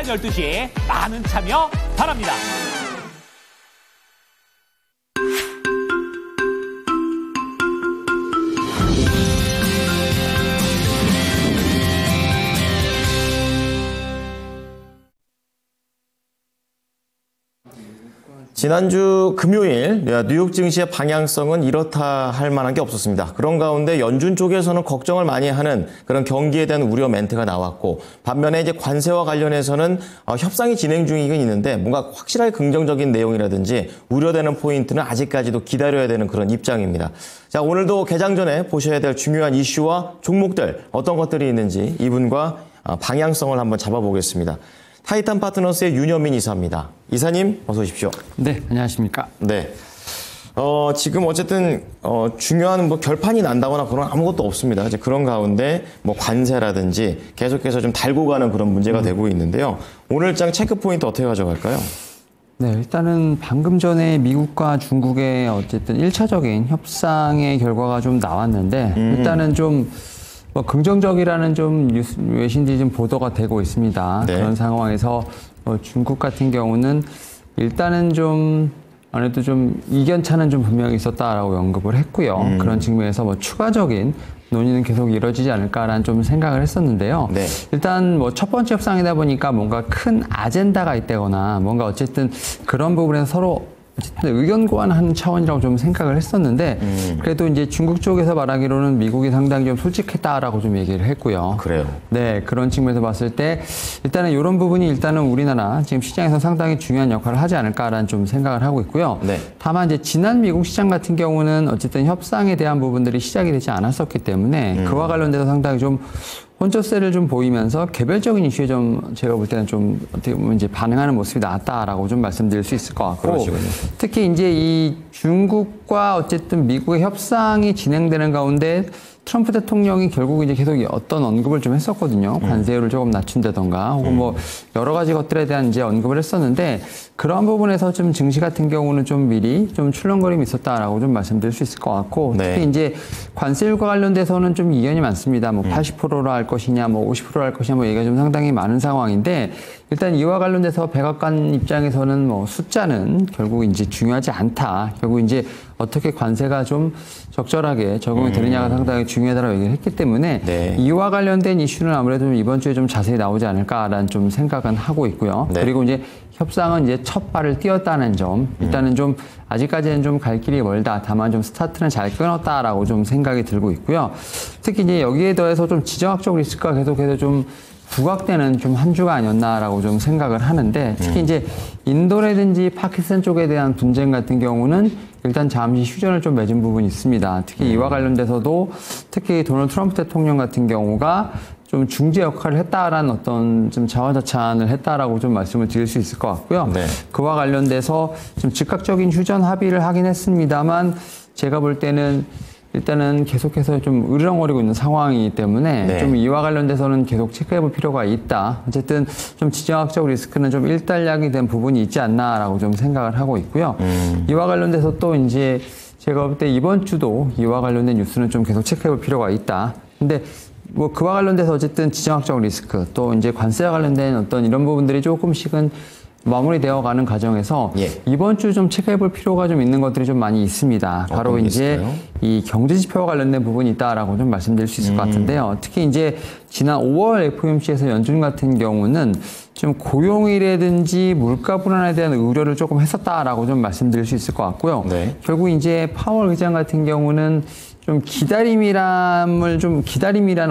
오전 12시 많은 참여 바랍니다. 지난주 금요일 뉴욕 증시의 방향성은 이렇다 할 만한 게 없었습니다. 그런 가운데 연준 쪽에서는 걱정을 많이 하는 그런 경기에 대한 우려 멘트가 나왔고, 반면에 이제 관세와 관련해서는 협상이 진행 중이긴 있는데 뭔가 확실하게 긍정적인 내용이라든지 우려되는 포인트는 아직까지도 기다려야 되는 그런 입장입니다. 자, 오늘도 개장 전에 보셔야 될 중요한 이슈와 종목들 어떤 것들이 있는지 이분과 방향성을 한번 잡아보겠습니다. 타이탄 파트너스의 윤여민 이사입니다. 이사님, 어서 오십시오. 네, 안녕하십니까. 네. 지금 어쨌든, 중요한 결판이 난다거나 그런 아무것도 없습니다. 이제 그런 가운데 관세라든지 계속해서 좀 달고 가는 그런 문제가 되고 있는데요. 오늘장 체크포인트 어떻게 가져갈까요? 네, 일단은 방금 전에 미국과 중국의 어쨌든 1차적인 협상의 결과가 좀 나왔는데, 일단은 좀 긍정적이라는 좀 외신들이 좀 보도가 되고 있습니다. 네. 그런 상황에서 중국 같은 경우는 일단은 좀 아무래도 좀 이견차는 좀 분명히 있었다라고 언급을 했고요. 그런 측면에서 추가적인 논의는 계속 이루어지지 않을까라는 좀 생각을 했었는데요. 네. 일단 첫 번째 협상이다 보니까 뭔가 큰 아젠다가 있다거나 뭔가 어쨌든 그런 부분에서 서로 어쨌든 의견 교환하는 차원이라고 좀 생각을 했었는데, 그래도 이제 중국 쪽에서 말하기로는 미국이 상당히 좀 솔직했다라고 좀 얘기를 했고요. 그래요. 네, 그런 측면에서 봤을 때 일단은 이런 부분이 일단은 우리나라 지금 시장에서 상당히 중요한 역할을 하지 않을까라는 좀 생각을 하고 있고요. 네. 다만 이제 지난 미국 시장 같은 경우는 어쨌든 협상에 대한 부분들이 시작이 되지 않았었기 때문에 그와 관련돼서 상당히 좀 혼조세를 좀 보이면서 개별적인 이슈에 좀 제가 볼 때는 좀 어떻게 보면 이제 반응하는 모습이 나왔다라고 좀 말씀드릴 수 있을 것 같고, 그러시군요. 특히 이제 이 중국과 어쨌든 미국의 협상이 진행되는 가운데 트럼프 대통령이 결국 이제 계속 어떤 언급을 좀 했었거든요. 관세율을 조금 낮춘다던가 혹은 여러 가지 것들에 대한 이제 언급을 했었는데, 그런 부분에서 좀 증시 같은 경우는 좀 미리 좀 출렁거림이 있었다라고 좀 말씀드릴 수 있을 것 같고, 네. 특히 이제 관세율과 관련돼서는 좀 이견이 많습니다. 80%로 할 것이냐, 50%로 할 것이냐, 얘기가 좀 상당히 많은 상황인데, 일단 이와 관련돼서 백악관 입장에서는 숫자는 결국 이제 중요하지 않다. 결국 이제 어떻게 관세가 좀 적절하게 적용이 되느냐가 상당히 중요하다고 얘기를 했기 때문에, 네. 이와 관련된 이슈는 아무래도 좀 이번 주에 좀 자세히 나오지 않을까라는 좀 생각은 하고 있고요. 네. 그리고 이제 협상은 이제 첫 발을 띄었다는 점, 일단은 좀 아직까지는 좀 갈 길이 멀다. 다만 좀 스타트는 잘 끊었다라고 좀 생각이 들고 있고요. 특히 이제 여기에 더해서 좀 지정학적 리스크가 계속해서 좀 부각되는 좀 한 주가 아니었나라고 좀 생각을 하는데, 특히 이제 인도라든지 파키스탄 쪽에 대한 분쟁 같은 경우는 일단 잠시 휴전을 좀 맺은 부분이 있습니다. 특히 이와 관련돼서도 특히 도널드 트럼프 대통령 같은 경우가 좀 중재 역할을 했다라는 어떤 좀 자화자찬을 했다라고 좀 말씀을 드릴 수 있을 것 같고요. 네. 그와 관련돼서 좀 즉각적인 휴전 합의를 하긴 했습니다만, 제가 볼 때는 일단은 계속해서 좀 으르렁거리고 있는 상황이기 때문에, 네. 좀 이와 관련돼서는 계속 체크해 볼 필요가 있다. 어쨌든 좀 지정학적 리스크는 좀 일단락이 된 부분이 있지 않나라고 좀 생각을 하고 있고요. 이와 관련돼서 또 이제 제가 볼 때 이번 주도 이와 관련된 뉴스는 좀 계속 체크해 볼 필요가 있다. 근데 그와 관련돼서 어쨌든 지정학적 리스크, 또 이제 관세와 관련된 어떤 이런 부분들이 조금씩은 마무리되어 가는 과정에서, 예. 이번 주 좀 체크해 볼 필요가 좀 있는 것들이 좀 많이 있습니다. 바로 이제 있을까요? 이 경제 지표와 관련된 부분이 있다라고 좀 말씀드릴 수 있을 것 같은데요. 특히 이제 지난 5월 FOMC에서 연준 같은 경우는 좀 고용이라든지 물가 불안에 대한 우려를 조금 했었다라고 좀 말씀드릴 수 있을 것 같고요. 네. 결국 이제 파월 의장 같은 경우는 좀 기다림이라는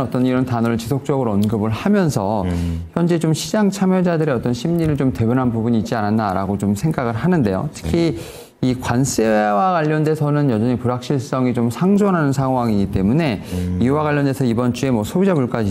어떤 이런 단어를 지속적으로 언급을 하면서 현재 좀 시장 참여자들의 어떤 심리를 좀 대변한 부분이 있지 않았나라고 좀 생각을 하는데요. 특히 이 관세와 관련돼서는 여전히 불확실성이 좀 상존하는 상황이기 때문에 이와 관련돼서 이번 주에 소비자 물가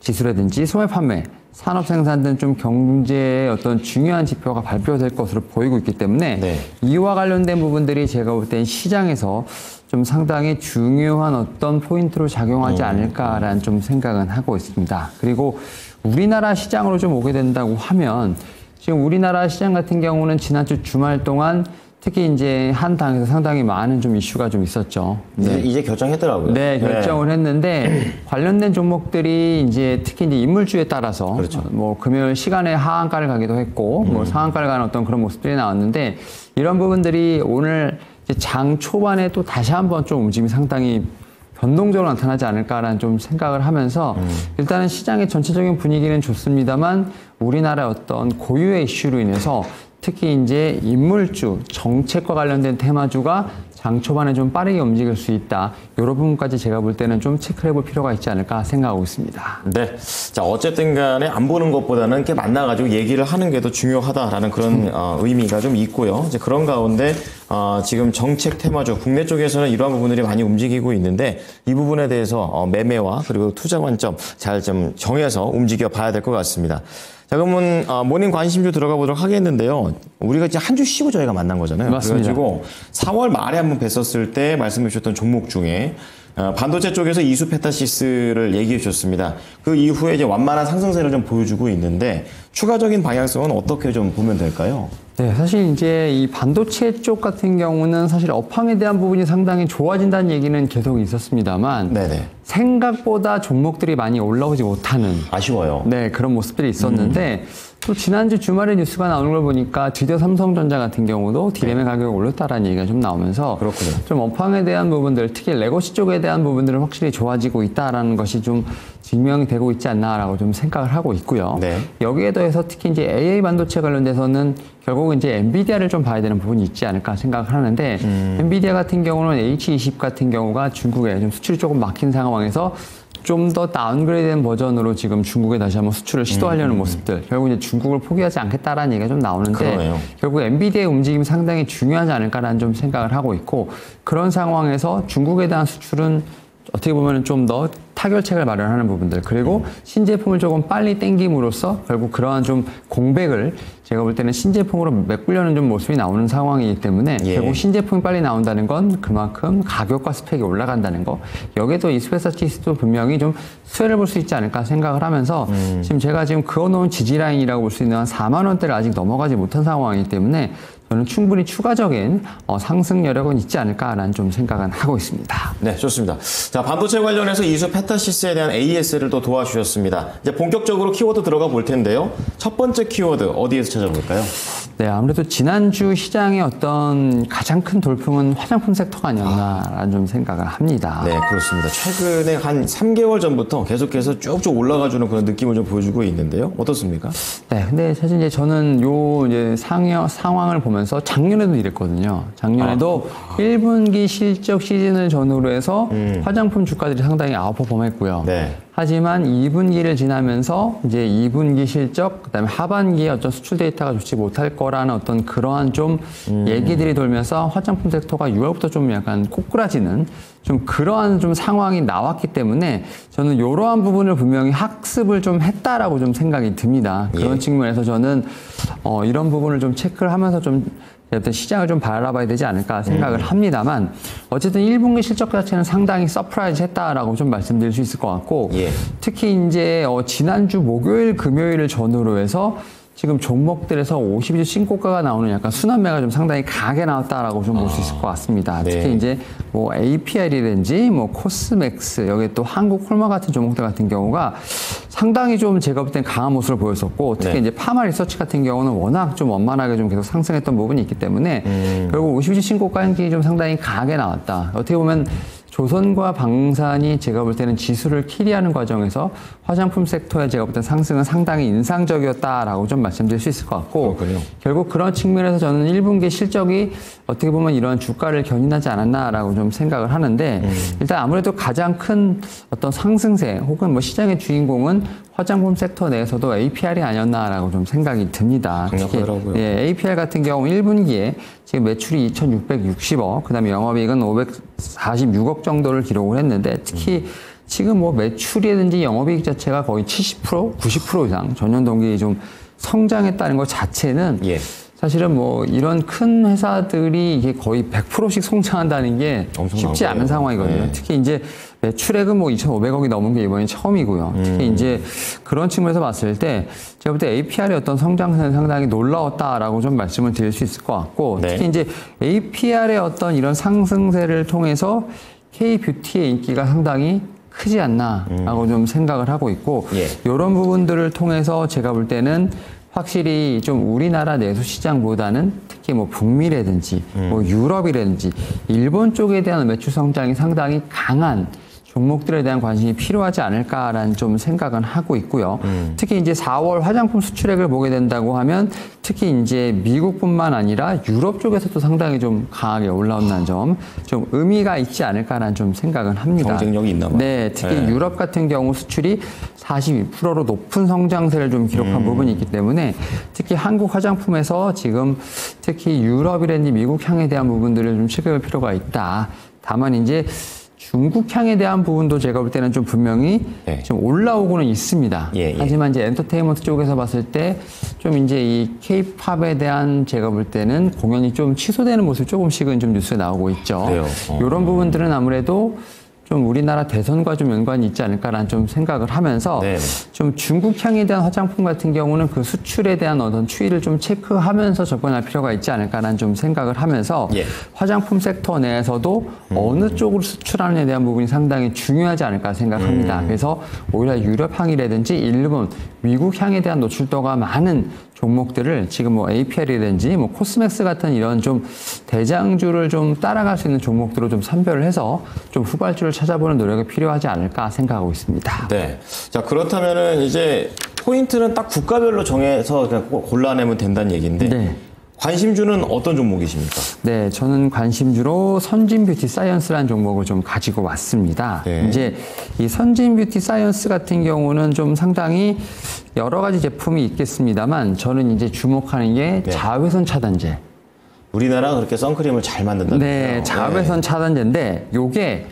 지수라든지 소매 판매, 산업 생산 등 좀 경제의 어떤 중요한 지표가 발표될 것으로 보이고 있기 때문에, 네. 이와 관련된 부분들이 제가 볼 땐 시장에서 좀 상당히 중요한 어떤 포인트로 작용하지 않을까라는 좀 생각은 하고 있습니다. 그리고 우리나라 시장으로 좀 오게 된다고 하면, 지금 우리나라 시장 같은 경우는 지난주 주말 동안 특히 이제 한 당에서 상당히 많은 좀 이슈가 좀 있었죠. 네. 이제 결정했더라고요. 네, 결정을 했는데 관련된 종목들이 이제 특히 이제 인물주에 따라서 그렇죠. 뭐 금요일 시간에 하한가를 가기도 했고 뭐 상한가를 가는 어떤 그런 모습들이 나왔는데 이런 부분들이 오늘 이제 장 초반에 또 다시 한번 좀 움직임이 상당히 변동적으로 나타나지 않을까라는 좀 생각을 하면서 일단은 시장의 전체적인 분위기는 좋습니다만 우리나라의 어떤 고유의 이슈로 인해서 특히 이제 인물주, 정책과 관련된 테마주가 장 초반에 좀 빠르게 움직일 수 있다. 이런 부분까지 제가 볼 때는 좀 체크를 해볼 필요가 있지 않을까 생각하고 있습니다. 네. 자, 어쨌든 간에 안 보는 것보다는 이렇게 만나가지고 얘기를 하는 게 더 중요하다라는 그런 의미가 좀 있고요. 이제 그런 가운데 지금 정책 테마주, 국내 쪽에서는 이러한 부분들이 많이 움직이고 있는데 이 부분에 대해서 매매와 그리고 투자 관점 잘 좀 정해서 움직여 봐야 될 것 같습니다. 자, 그러면 모닝 관심주 들어가 보도록 하겠는데요. 우리가 이제 한 주 쉬고 저희가 만난 거잖아요. 맞습니다. 그래가지고 4월 말에 한번 뵀었을 때 말씀해 주셨던 종목 중에 반도체 쪽에서 이수 페타시스를 얘기해 주셨습니다. 그 이후에 이제 완만한 상승세를 좀 보여주고 있는데 추가적인 방향성은 어떻게 좀 보면 될까요? 네, 사실 이제 이 반도체 쪽 같은 경우는 사실 업황에 대한 부분이 상당히 좋아진다는 얘기는 계속 있었습니다만 네네. 생각보다 종목들이 많이 올라오지 못하는 아쉬워요. 네, 그런 모습들이 있었는데 또 지난주 주말에 뉴스가 나오는 걸 보니까 드디어 삼성전자 같은 경우도 디램의 가격이 올랐다라는 얘기가 좀 나오면서 그렇군요. 좀 업황에 대한 부분들, 특히 레거시 쪽에 대한 부분들은 확실히 좋아지고 있다라는 것이 좀 증명이 되고 있지 않나라고 좀 생각을 하고 있고요. 네. 여기에 더해서 특히 이제 AA 반도체 관련돼서는 결국은 이제 엔비디아를 좀 봐야 되는 부분이 있지 않을까 생각을 하는데 엔비디아 같은 경우는 H20 같은 경우가 중국에 좀 수출이 조금 막힌 상황에서 좀 더 다운그레이드된 버전으로 지금 중국에 다시 한번 수출을 시도하려는 모습들. 결국 이제 중국을 포기하지 않겠다라는 얘기가 좀 나오는데 그러네요. 결국 엔비디아의 움직임이 상당히 중요하지 않을까라는 좀 생각을 하고 있고 그런 상황에서 중국에 대한 수출은 어떻게 보면 좀 더 타결책을 마련하는 부분들 그리고 신제품을 조금 빨리 땡김으로써 결국 그러한 좀 공백을 제가 볼 때는 신제품으로 메꾸려는 좀 모습이 나오는 상황이기 때문에 예. 결국 신제품이 빨리 나온다는 건 그만큼 가격과 스펙이 올라간다는 거 여기에도 이스페사치스도 분명히 좀 수혜를 볼 수 있지 않을까 생각을 하면서 지금 제가 지금 그어놓은 지지라인이라고 볼 수 있는 한 4만 원대를 아직 넘어가지 못한 상황이기 때문에 저는 충분히 추가적인 상승 여력은 있지 않을까라는 좀 생각은 하고 있습니다. 네, 좋습니다. 자, 반도체 관련해서 이수 페타시스에 대한 AS를 또 도와주셨습니다. 이제 본격적으로 키워드 들어가 볼 텐데요. 첫 번째 키워드 어디에서 찾아볼까요? 네, 아무래도 지난주 시장의 어떤 가장 큰 돌풍은 화장품 섹터가 아니었나라는 좀 생각을 합니다. 네, 그렇습니다. 최근에 한 3개월 전부터 계속해서 쭉쭉 올라가주는 그런 느낌을 좀 보여주고 있는데요. 어떻습니까? 네, 근데 사실 이제 저는 요 이제 상황을 보면서 작년에도 이랬거든요. 작년에도 1분기 실적 시즌을 전후로 해서 화장품 주가들이 상당히 아웃퍼폼했고요. 네. 하지만 2분기를 지나면서 이제 2분기 실적, 그다음에 하반기에 어떤 수출 데이터가 좋지 못할 거라는 어떤 그러한 좀 얘기들이 돌면서 화장품 섹터가 6월부터 좀 약간 꼬꾸라지는 좀 그러한 좀 상황이 나왔기 때문에 저는 이러한 부분을 분명히 학습을 좀 했다라고 좀 생각이 듭니다. 그런 측면에서 저는 이런 부분을 좀 체크를 하면서 좀 어떤 시장을 좀 바라봐야 되지 않을까 생각을 합니다만 어쨌든 1분기 실적 자체는 상당히 서프라이즈 했다라고 좀 말씀드릴 수 있을 것 같고 특히 이제 지난주 목요일 금요일을 전후로 해서 지금 종목들에서 52주 신고가가 나오는 약간 순환매가 좀 상당히 강하게 나왔다라고 좀 볼 수 있을 것 같습니다. 네. 특히 이제 뭐 APR이든지 뭐 코스맥스 여기 또 한국콜마 같은 종목들 같은 경우가 상당히 좀 제가 볼 땐 강한 모습을 보였었고 특히 네. 이제 파마 리서치 같은 경우는 워낙 좀 원만하게 좀 계속 상승했던 부분이 있기 때문에 결국 52주 신고가 행진이 좀 상당히 강하게 나왔다. 어떻게 보면 조선과 방산이 제가 볼 때는 지수를 키리하는 과정에서 화장품 섹터의 제가 볼 때 상승은 상당히 인상적이었다라고 좀 말씀드릴 수 있을 것 같고 그렇군요. 결국 그런 측면에서 저는 1분기 실적이 어떻게 보면 이런 주가를 견인하지 않았나라고 좀 생각을 하는데 일단 아무래도 가장 큰 어떤 상승세 혹은 뭐 시장의 주인공은 화장품 섹터 내에서도 APR이 아니었나라고 좀 생각이 듭니다. 강력하더라고요. 예, APR 같은 경우 1분기에 지금 매출이 2,660억, 그다음에 영업이익은 546억 정도를 기록을 했는데 특히 지금 뭐 매출이라든지 영업이익 자체가 거의 70%, 90% 이상 전년 동기 좀 성장했다는 것 자체는 예. 사실은 뭐 이런 큰 회사들이 이게 거의 100%씩 성장한다는 게 쉽지 않은 상황이거든요. 네. 특히 이제 매출액은 뭐 2,500억이 넘은 게 이번이 처음이고요. 특히 이제 그런 측면에서 봤을 때 제가 볼 때 APR의 어떤 성장세는 상당히 놀라웠다라고 좀 말씀을 드릴 수 있을 것 같고 네. 특히 이제 APR의 어떤 이런 상승세를 통해서 K-뷰티의 인기가 상당히 크지 않나라고 좀 생각을 하고 있고 이런 부분들을 통해서 제가 볼 때는 확실히 좀 우리나라 내수 시장보다는 특히 뭐 북미라든지 뭐 유럽이라든지 일본 쪽에 대한 매출 성장이 상당히 강한 종목들에 대한 관심이 필요하지 않을까라는 좀 생각은 하고 있고요. 특히 이제 4월 화장품 수출액을 보게 된다고 하면 특히 이제 미국뿐만 아니라 유럽 쪽에서도 상당히 좀 강하게 올라온다는 점 좀 의미가 있지 않을까라는 좀 생각은 합니다. 경쟁력이 있나 봐요. 네, 특히 유럽 같은 경우 수출이 42%로 높은 성장세를 좀 기록한 부분이 있기 때문에 특히 한국 화장품에서 지금 특히 유럽이라든지 미국 향에 대한 부분들을 좀 체크할 필요가 있다. 다만 이제 중국 향에 대한 부분도 제가 볼 때는 좀 분명히 좀 올라오고는 있습니다. 하지만 이제 엔터테인먼트 쪽에서 봤을 때 좀 이제 이 K-팝에 대한 제가 볼 때는 공연이 좀 취소되는 모습이 조금씩은 좀 뉴스에 나오고 있죠. 이런 부분들은 아무래도 좀 우리나라 대선과 좀 연관이 있지 않을까라는 좀 생각을 하면서 좀 중국 향에 대한 화장품 같은 경우는 그 수출에 대한 어떤 추이를 좀 체크하면서 접근할 필요가 있지 않을까라는 좀 생각을 하면서 화장품 섹터 내에서도 어느 쪽으로 수출하느냐에 대한 부분이 상당히 중요하지 않을까 생각합니다. 그래서 오히려 유럽 향이라든지 일본, 미국 향에 대한 노출도가 많은 종목들을 지금 뭐 APL이라든지 뭐 코스맥스 같은 이런 좀 대장주를 좀 따라갈 수 있는 종목들로 좀 선별을 해서 좀 후발주를 찾아보는 노력이 필요하지 않을까 생각하고 있습니다. 네. 자, 그렇다면은 이제 포인트는 딱 국가별로 정해서 그냥 골라내면 된다는 얘기인데. 네. 관심주는 어떤 종목이십니까? 네, 저는 관심주로 선진 뷰티 사이언스라는 종목을 좀 가지고 왔습니다. 이제 이 선진 뷰티 사이언스 같은 경우는 좀 상당히 여러 가지 제품이 있겠습니다만 저는 이제 주목하는 게 자외선 차단제. 우리나라가 그렇게 선크림을 잘 만든다는 거죠? 네, 자외선 차단제인데 요게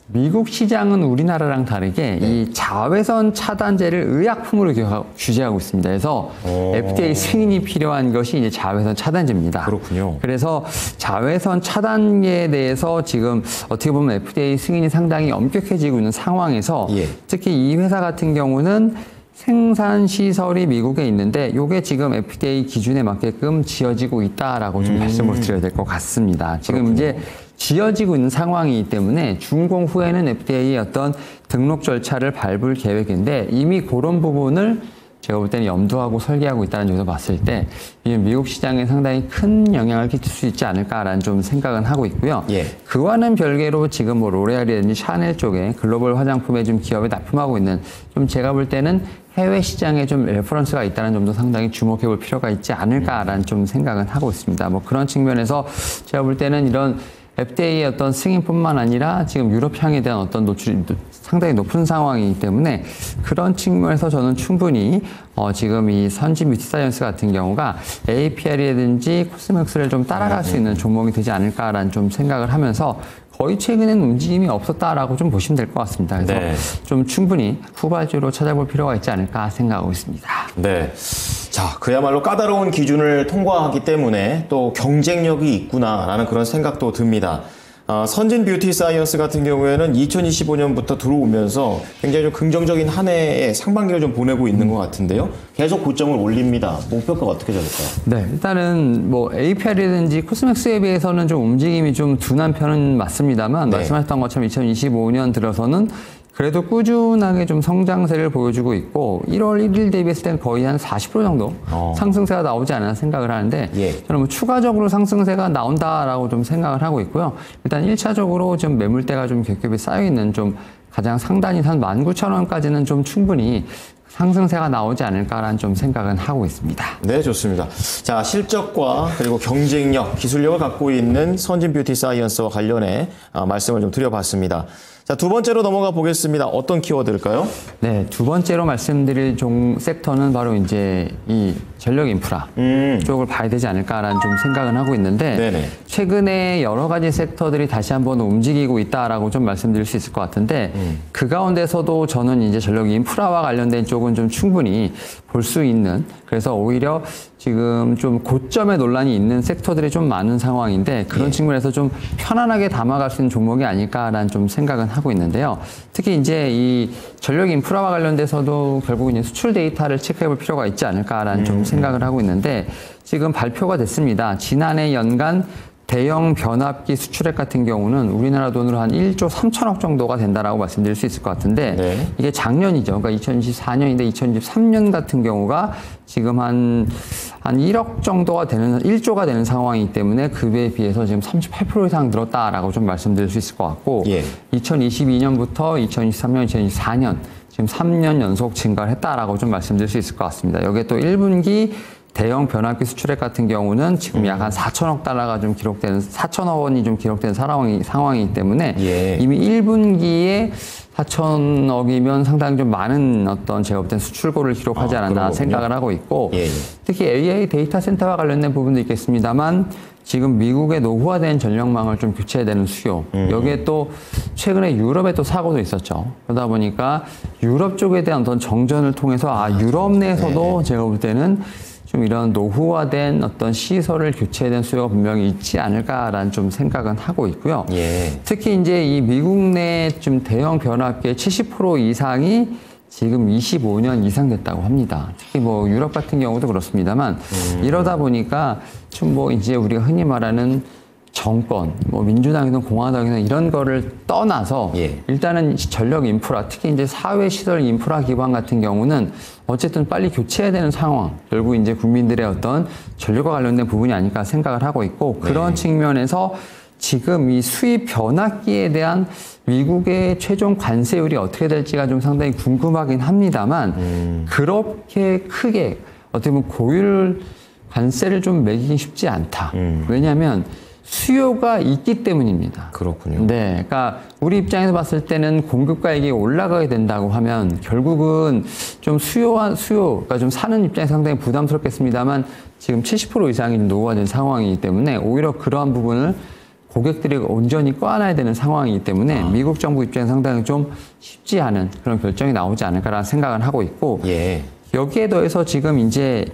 미국 시장은 우리나라랑 다르게 이 자외선 차단제를 의약품으로 규제하고 있습니다. 그래서 FDA 승인이 필요한 것이 이제 자외선 차단제입니다. 그렇군요. 그래서 자외선 차단제에 대해서 지금 어떻게 보면 FDA 승인이 상당히 엄격해지고 있는 상황에서 특히 이 회사 같은 경우는 생산 시설이 미국에 있는데 이게 지금 FDA 기준에 맞게끔 지어지고 있다라고 좀 말씀을 드려야 될 것 같습니다. 지금 그렇군요. 이제 지어지고 있는 상황이기 때문에 준공 후에는 FDA의 어떤 등록 절차를 밟을 계획인데 이미 그런 부분을 제가 볼 때는 염두하고 설계하고 있다는 점에서 봤을 때 미국 시장에 상당히 큰 영향을 끼칠 수 있지 않을까라는 좀 생각은 하고 있고요. 그와는 별개로 지금 뭐 로레알이라든지 샤넬 쪽에 글로벌 화장품에 좀 기업에 납품하고 있는 좀 제가 볼 때는 해외 시장에 좀 레퍼런스가 있다는 점도 상당히 주목해 볼 필요가 있지 않을까라는 좀 생각은 하고 있습니다. 뭐 그런 측면에서 제가 볼 때는 이런 FDA의 어떤 승인뿐만 아니라 지금 유럽 향에 대한 어떤 노출이 상당히 높은 상황이기 때문에 그런 측면에서 저는 충분히 지금 이 선진 뷰티 사이언스 같은 경우가 APL이라든지 코스맥스를 좀 따라갈 수 있는 종목이 되지 않을까라는 좀 생각을 하면서 거의 최근에는 움직임이 없었다라고 좀 보시면 될 것 같습니다. 그래서 좀 충분히 후발주로 찾아볼 필요가 있지 않을까 생각하고 있습니다. 네. 자, 그야말로 까다로운 기준을 통과하기 때문에 또 경쟁력이 있구나라는 그런 생각도 듭니다. 선진 뷰티 사이언스 같은 경우에는 2025년부터 들어오면서 굉장히 좀 긍정적인 한 해의 상반기를 좀 보내고 있는 것 같은데요. 계속 고점을 올립니다. 목표가가 어떻게 될까요? 네, 일단은 뭐 APR이라든지 코스맥스에 비해서는 좀 움직임이 좀 둔한 편은 맞습니다만 말씀하셨던 것처럼 2025년 들어서는 그래도 꾸준하게 좀 성장세를 보여주고 있고 1월 1일 대비했을 때는 거의 한 40% 정도 상승세가 나오지 않나 생각을 하는데 저는 뭐 추가적으로 상승세가 나온다라고 좀 생각을 하고 있고요. 일단 1차적으로 좀 매물대가 좀 겹겹이 쌓여있는 좀 가장 상단이 한 19,000원까지는 좀 충분히 상승세가 나오지 않을까라는 좀 생각은 하고 있습니다. 네, 좋습니다. 자, 실적과 그리고 경쟁력, 기술력을 갖고 있는 선진 뷰티 사이언스와 관련해 말씀을 좀 드려봤습니다. 자, 두 번째로 넘어가 보겠습니다. 어떤 키워드일까요? 네, 두 번째로 말씀드릴 섹터는 바로 이제 이 전력 인프라 쪽을 봐야 되지 않을까라는 좀 생각은 하고 있는데 최근에 여러 가지 섹터들이 다시 한번 움직이고 있다라고 좀 말씀드릴 수 있을 것 같은데 그 가운데서도 저는 이제 전력 인프라와 관련된 쪽은 좀 충분히 볼 수 있는, 그래서 오히려 지금 좀 고점에 논란이 있는 섹터들이 좀 많은 상황인데 그런 측면에서 좀 편안하게 담아갈 수 있는 종목이 아닐까라는 좀 생각은 하고 있는데요. 특히 이제 이 전력 인프라와 관련돼서도 결국 이제 수출 데이터를 체크해 볼 필요가 있지 않을까라는 좀 생각을 하고 있는데 지금 발표가 됐습니다. 지난해 연간 대형 변압기 수출액 같은 경우는 우리나라 돈으로 한 1조 3천억 정도가 된다라고 말씀드릴 수 있을 것 같은데 네. 이게 작년이죠. 그러니까 2024년인데 2023년 같은 경우가 지금 한 1억 정도가 되는 1조가 되는 상황이기 때문에 그에 비해서 지금 38% 이상 늘었다라고 좀 말씀드릴 수 있을 것 같고 2022년부터 2023년, 2024년 지금 3년 연속 증가를 했다라고 좀 말씀드릴 수 있을 것 같습니다. 여기에 또 1분기 대형 변압기 수출액 같은 경우는 지금 약 한 4천억 달러가 좀 기록되는 4천억 원이 좀 기록되는 상황이기 때문에 이미 1분기에 4천억이면 상당히 좀 많은 어떤 제가 볼 땐 수출고를 기록하지 않았나 생각을 하고 있고 특히 AI 데이터 센터와 관련된 부분도 있겠습니다만 지금 미국의 노후화된 전력망을 좀 교체해야 되는 수요. 여기에 또 최근에 유럽에 또 사고도 있었죠. 그러다 보니까 유럽 쪽에 대한 어떤 정전을 통해서 유럽 내에서도 제가 볼 때는 좀 이런 노후화된 어떤 시설을 교체해야 되는 수요가 분명히 있지 않을까라는 좀 생각은 하고 있고요. 특히 이제 이 미국 내 좀 대형 변압기의 70% 이상이 지금 25년 이상 됐다고 합니다. 특히 뭐 유럽 같은 경우도 그렇습니다만 이러다 보니까 좀 뭐 이제 우리가 흔히 말하는 정권, 뭐 민주당이든 공화당이든 이런 거를 떠나서 일단은 전력 인프라, 특히 이제 사회 시설 인프라 기반 같은 경우는 어쨌든 빨리 교체해야 되는 상황, 결국 이제 국민들의 어떤 전력과 관련된 부분이 아닐까 생각을 하고 있고 그런 측면에서 지금 이 수입 변압기에 대한 미국의 최종 관세율이 어떻게 될지가 좀 상당히 궁금하긴 합니다만 그렇게 크게 어떻게 보면 고율 관세를 좀 매기긴 쉽지 않다. 왜냐하면 수요가 있기 때문입니다. 그렇군요. 네, 그러니까 우리 입장에서 봤을 때는 공급가액이 올라가게 된다고 하면 결국은 좀 수요가 좀 사는 입장에서 상당히 부담스럽겠습니다만 지금 70% 이상이 노후화된 상황이기 때문에 오히려 그러한 부분을 고객들이 온전히 껴안아야 되는 상황이기 때문에 미국 정부 입장에서 상당히 좀 쉽지 않은 그런 결정이 나오지 않을까라는 생각을 하고 있고 여기에 더해서 지금 이제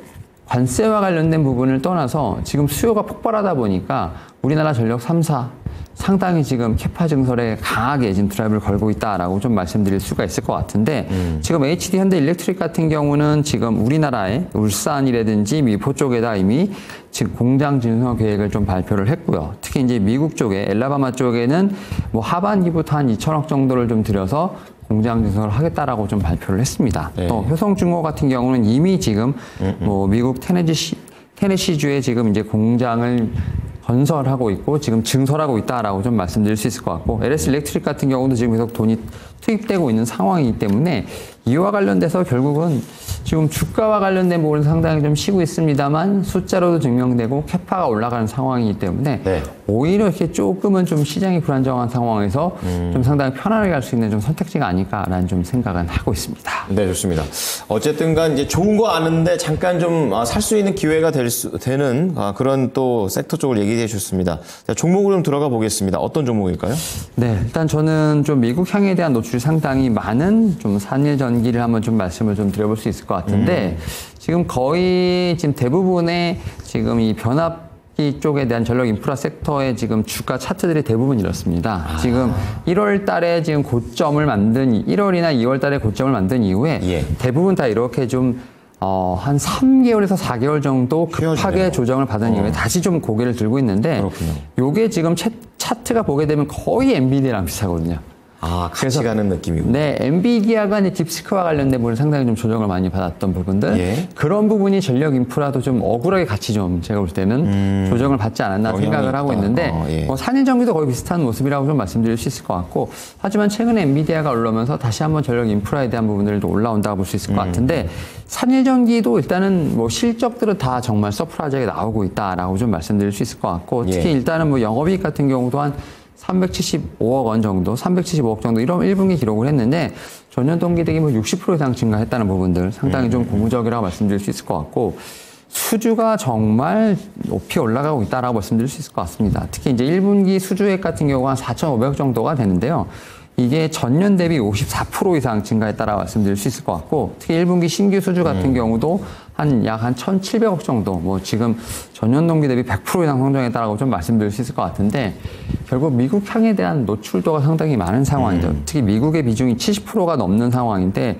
관세와 관련된 부분을 떠나서 지금 수요가 폭발하다 보니까 우리나라 전력 3사 상당히 지금 캐파 증설에 강하게 지금 드라이브를 걸고 있다라고 좀 말씀드릴 수가 있을 것 같은데 지금 HD 현대 일렉트릭 같은 경우는 지금 우리나라의 울산이라든지 미포 쪽에다 이미 지금 공장 증설 계획을 좀 발표를 했고요. 특히 이제 미국 쪽에 엘라바마 쪽에는 뭐 하반기부터 한 2천억 정도를 좀 들여서 공장 증설을 하겠다라고 좀 발표를 했습니다. 또 효성중공 같은 경우는 이미 지금 뭐 미국 테네시주에 지금 이제 공장을 건설하고 있고 지금 증설하고 있다라고 좀 말씀드릴 수 있을 것 같고 LS 일렉트릭 같은 경우도 지금 계속 돈이 투입되고 있는 상황이기 때문에 이와 관련돼서 결국은 지금 주가와 관련된 부분은 상당히 좀 쉬고 있습니다만 숫자로도 증명되고 캐파가 올라가는 상황이기 때문에 오히려 이렇게 조금은 좀 시장이 불안정한 상황에서 좀 상당히 편안하게 할 수 있는 좀 선택지가 아닐까라는 좀 생각은 하고 있습니다. 네, 좋습니다. 어쨌든 간 이제 좋은 거 아는데 잠깐 좀 살 수 있는 기회가 되는 그런 또 섹터 쪽을 얘기해 주셨습니다. 자, 종목으로 좀 들어가 보겠습니다. 어떤 종목일까요? 네, 일단 저는 좀 미국 향에 대한 노출이 상당히 많은 좀 산일 전기를 한번 좀 말씀을 좀 드려볼 수 있을 것 같은데 지금 거의 지금 대부분의 지금 이 변압기 쪽에 대한 전력 인프라 섹터의 지금 주가 차트들이 대부분 이렇습니다. 지금 1월 달에 지금 고점을 만든 1월이나 2월 달에 고점을 만든 이후에 대부분 다 이렇게 좀 한 3개월에서 4개월 정도 급하게 조정을 받은 이후에 다시 좀 고개를 들고 있는데 요게 지금 차트가 보게 되면 거의 엔비디아랑 비슷하거든요. 같이 가는 느낌이고. 네, 엔비디아가 이제 딥시크와 관련된 부분을 상당히 좀 조정을 많이 받았던 부분들. 그런 부분이 전력 인프라도 좀 억울하게 같이 좀 제가 볼 때는 조정을 받지 않았나 생각을 하고 있는데 뭐 산일전기도 거의 비슷한 모습이라고 좀 말씀드릴 수 있을 것 같고 하지만 최근에 엔비디아가 올라오면서 다시 한번 전력 인프라에 대한 부분들도 올라온다고 볼 수 있을 것 같은데 산일전기도 일단은 뭐 실적들은 다 정말 서프라이즈하게 나오고 있다라고 좀 말씀드릴 수 있을 것 같고 특히 일단은 뭐 영업이익 같은 경우도 한 375억 원 정도, 375억 정도 이런 1분기 기록을 했는데 전년 동기 대비 뭐 60% 이상 증가했다는 부분들 상당히 좀 고무적이라고 말씀드릴 수 있을 것 같고 수주가 정말 높이 올라가고 있다라고 말씀드릴 수 있을 것 같습니다. 특히 이제 1분기 수주액 같은 경우가 한 4,500억 정도가 되는데요. 이게 전년 대비 54% 이상 증가했다라고 말씀드릴 수 있을 것 같고, 특히 1분기 신규 수주 같은 경우도 약 1,700억 정도, 뭐 지금 전년 동기 대비 100% 이상 성장했다라고 좀 말씀드릴 수 있을 것 같은데, 결국 미국 향에 대한 노출도가 상당히 많은 상황이죠. 특히 미국의 비중이 70%가 넘는 상황인데,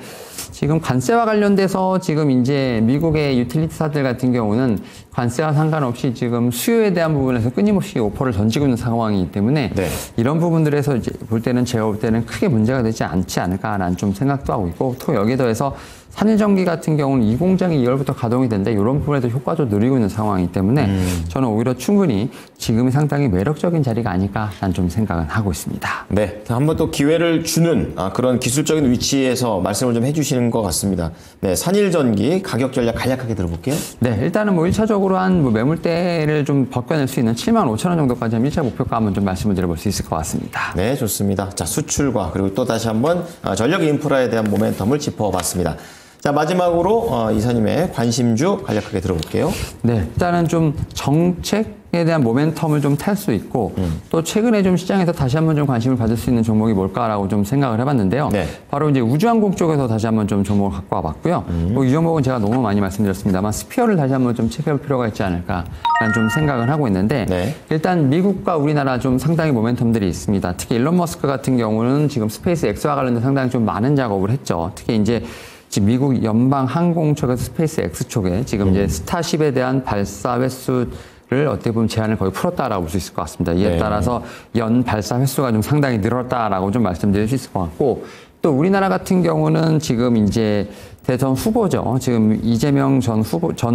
지금 관세와 관련돼서 지금 이제 미국의 유틸리티사들 같은 경우는 관세와 상관없이 지금 수요에 대한 부분에서 끊임없이 오퍼를 던지고 있는 상황이기 때문에 네. 이런 부분들에서 이제 볼 때는 제가 볼 때는 크게 문제가 되지 않지 않을까라는 좀 생각도 하고 있고, 또 여기에 더해서 산일전기 같은 경우는 이 공장이 2월부터 가동이 되는데 이런 부분에도 효과도 누리고 있는 상황이기 때문에 저는 오히려 충분히 지금이 상당히 매력적인 자리가 아닐까라는 좀 생각은 하고 있습니다. 네, 한번 또 기회를 주는 그런 기술적인 위치에서 말씀을 좀 해주시는 것 같습니다. 네, 산일전기 가격 전략 간략하게 들어볼게요. 네, 일단은 뭐 1차적으로 한 매물대를 좀 벗겨낼 수 있는 75,000원 정도까지 한 1차 목표가 한번 좀 말씀을 드려볼 수 있을 것 같습니다. 네, 좋습니다. 자, 수출과 그리고 또 다시 한번 전력 인프라에 대한 모멘텀을 짚어봤습니다. 자, 마지막으로 이사님의 관심주 간략하게 들어볼게요. 네, 일단은 좀 정책에 대한 모멘텀을 좀 탈 수 있고 또 최근에 좀 시장에서 다시 한번 좀 관심을 받을 수 있는 종목이 뭘까라고 좀 생각을 해봤는데요. 네. 바로 이제 우주항공 쪽에서 다시 한번 좀 종목을 갖고 와봤고요. 이 종목은 제가 너무 많이 말씀드렸습니다만 스피어를 다시 한번 좀 체크할 필요가 있지 않을까라는 좀 생각을 하고 있는데 네. 일단 미국과 우리나라 좀 상당히 모멘텀들이 있습니다. 특히 일론 머스크 같은 경우는 지금 스페이스 X와 관련된 상당히 좀 많은 작업을 했죠. 특히 이제 지금 미국 연방 항공 쪽에서 스페이스 X 쪽에 지금 이제 스타쉽에 대한 발사 횟수를 어떻게 보면 제한을 거의 풀었다라고 볼 수 있을 것 같습니다. 이에 네. 따라서 연 발사 횟수가 좀 상당히 늘었다라고 좀 말씀드릴 수 있을 것 같고, 또 우리나라 같은 경우는 지금 이제 대선 후보죠. 지금 이재명 전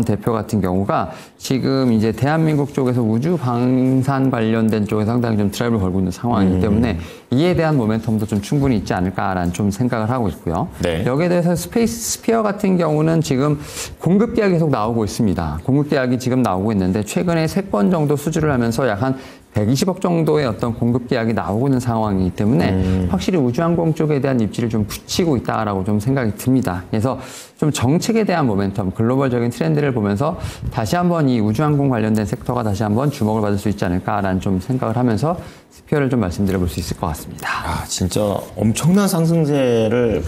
대표 같은 경우가 지금 이제 대한민국 쪽에서 우주 방산 관련된 쪽에 상당히 좀 드라이브를 걸고 있는 상황이기 때문에 이에 대한 모멘텀도 좀 충분히 있지 않을까라는 좀 생각을 하고 있고요. 네. 여기에 대해서 스피어 같은 경우는 지금 공급 계약이 계속 나오고 있습니다. 공급 계약이 지금 나오고 있는데 최근에 3건 정도 수주를 하면서 약 한 120억 정도의 어떤 공급 계약이 나오고 있는 상황이기 때문에 확실히 우주항공 쪽에 대한 입지를 좀 붙이고 있다라고 좀 생각이 듭니다. 그래서 좀 정책에 대한 모멘텀, 글로벌적인 트렌드를 보면서 다시 한번 이 우주항공 관련된 섹터가 다시 한번 주목을 받을 수 있지 않을까라는 좀 생각을 하면서 스피어를 좀 말씀드려 볼 수 있을 것 같습니다. 아, 진짜 엄청난 상승세를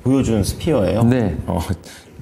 보여준 스피어예요. 네.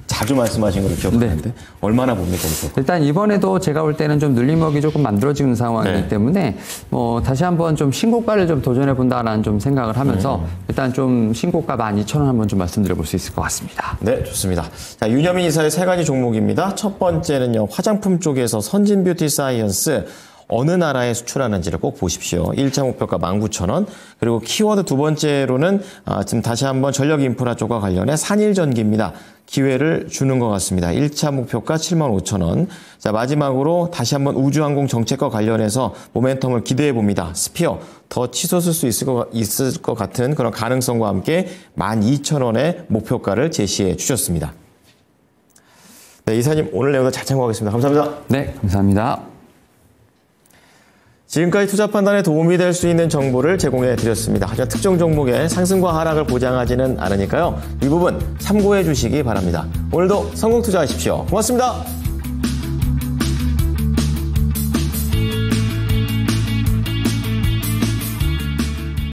자주 말씀하신 걸 기억하는데 얼마나 봅니까? 일단 이번에도 제가 볼 때는 좀 눌림목이 조금 만들어지는 상황이기 때문에 뭐 다시 한번 좀 신고가를 좀 도전해 본다라는 좀 생각을 하면서 일단 좀 신고가 12,000원 한번 좀 말씀드려 볼 수 있을 것 같습니다. 네, 좋습니다. 자, 윤여민 이사의 3가지 종목입니다. 첫 번째는요, 화장품 쪽에서 선진 뷰티 사이언스 어느 나라에 수출하는지를 꼭 보십시오. 1차 목표가 19,000원. 그리고 키워드 두 번째로는 지금 다시 한번 전력 인프라 쪽과 관련해 산일전기입니다. 기회를 주는 것 같습니다. 1차 목표가 75,000원. 자, 마지막으로 다시 한번 우주항공 정책과 관련해서 모멘텀을 기대해 봅니다. 스피어 더 치솟을 수 있을 것 같은 그런 가능성과 함께 12,000원의 목표가를 제시해 주셨습니다. 네, 이사님 오늘 내용도 잘 참고하겠습니다. 감사합니다. 네, 감사합니다. 지금까지 투자 판단에 도움이 될 수 있는 정보를 제공해 드렸습니다. 하지만 특정 종목의 상승과 하락을 보장하지는 않으니까요. 이 부분 참고해 주시기 바랍니다. 오늘도 성공 투자하십시오. 고맙습니다.